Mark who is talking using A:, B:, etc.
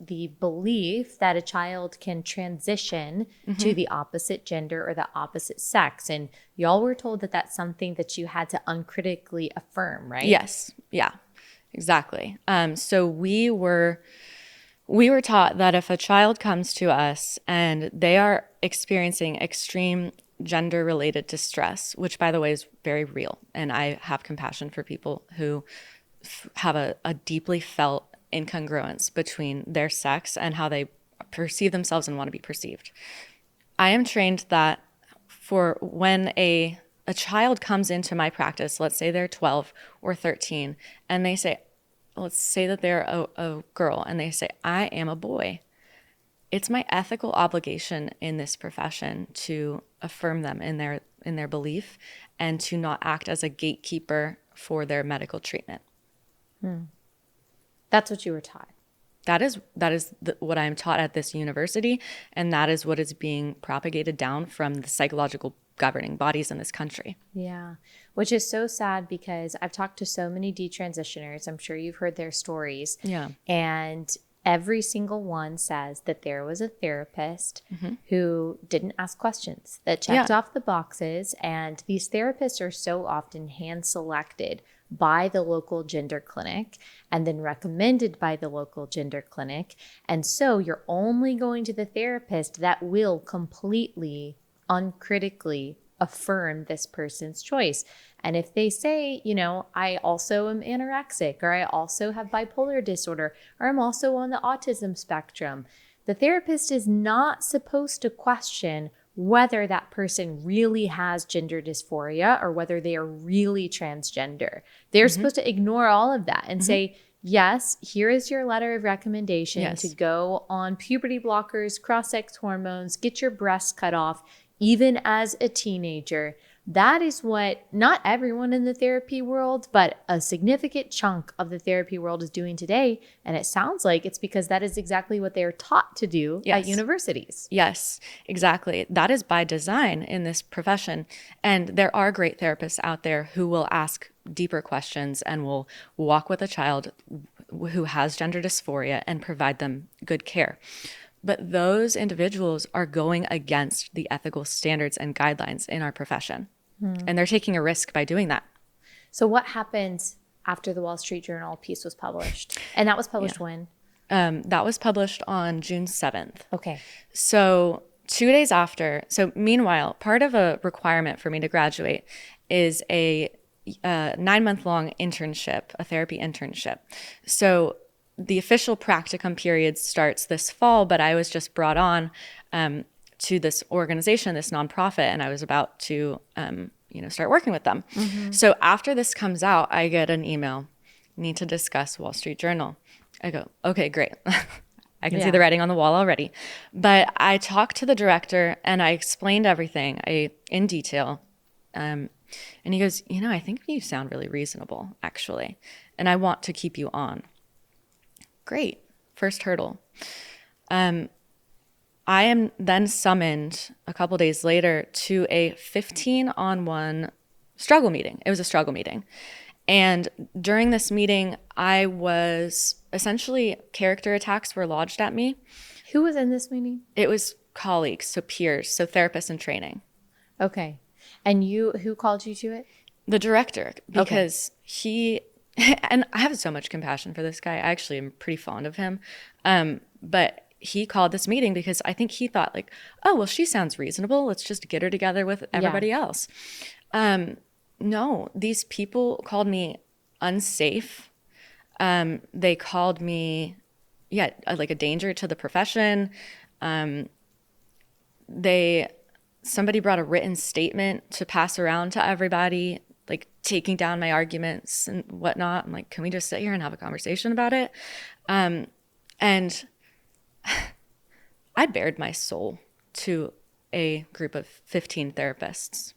A: the belief that a child can transition to the opposite gender or the opposite sex. And y'all were told that that's something that you had to uncritically affirm, right?
B: Yes. Yeah, exactly. So we were taught that if a child comes to us and they are experiencing extreme gender-related distress, which, by the way, is very real, and I have compassion for people who have a deeply felt incongruence between their sex and how they perceive themselves and want to be perceived. I am trained that for when a child comes into my practice, let's say they're 12 or 13, and they say, let's say that they're a girl, and they say, I am a boy. It's my ethical obligation in this profession to affirm them in their belief and to not act as a gatekeeper for their medical treatment.
A: That's what you were taught.
B: That is what I'm taught at this university, and that is what is being propagated down from the psychological governing bodies in this country.
A: Yeah, which is so sad because I've talked to so many detransitioners. I'm sure you've heard their stories.
B: Yeah.
A: And every single one says that there was a therapist who didn't ask questions, that checked off the boxes. And these therapists are so often hand selected by the local gender clinic and then recommended by the local gender clinic. And so you're only going to the therapist that will completely, uncritically affirm this person's choice. And if they say, you know, I also am anorexic, or I also have bipolar disorder, or I'm also on the autism spectrum, the therapist is not supposed to question whether that person really has gender dysphoria or whether they are really transgender. They're supposed to ignore all of that and say, yes, here is your letter of recommendation to go on puberty blockers, cross-sex hormones, get your breasts cut off, even as a teenager. That is what not everyone in the therapy world, but a significant chunk of the therapy world is doing today. And it sounds like it's because that is exactly what they're taught to do at universities.
B: Yes, exactly. That is by design in this profession. And there are great therapists out there who will ask deeper questions and will walk with a child who has gender dysphoria and provide them good care. But those individuals are going against the ethical standards and guidelines in our profession. And they're taking a risk by doing that.
A: So what happened after the Wall Street Journal piece was published? And that was published when?
B: That was published on June 7th.
A: Okay.
B: So 2 days after. So meanwhile, part of a requirement for me to graduate is a 9-month-long internship, a therapy internship. So the official practicum period starts this fall, but I was just brought on to this organization, this nonprofit, and I was about to, start working with them. So after this comes out, I get an email, need to discuss Wall Street Journal. I go, okay, great. I can see the writing on the wall already. But I talked to the director and I explained everything in detail. And he goes, I think you sound really reasonable, actually, and I want to keep you on. Great. First hurdle. I am then summoned a couple days later to a 15-on-1 struggle meeting. It was a struggle meeting. And during this meeting, I was essentially, character attacks were lodged at me.
A: Who was in this meeting?
B: It was colleagues, so peers, so therapists in training.
A: Okay. And who called you to it?
B: The director, because he, and I have so much compassion for this guy. I actually am pretty fond of him. But he called this meeting because I think he thought like, oh, well, she sounds reasonable. Let's just get her together with everybody else. No, these people called me unsafe. They called me, like a danger to the profession. Somebody brought a written statement to pass around to everybody, like taking down my arguments and whatnot. I'm like, can we just sit here and have a conversation about it? And I bared my soul to a group of 15 therapists.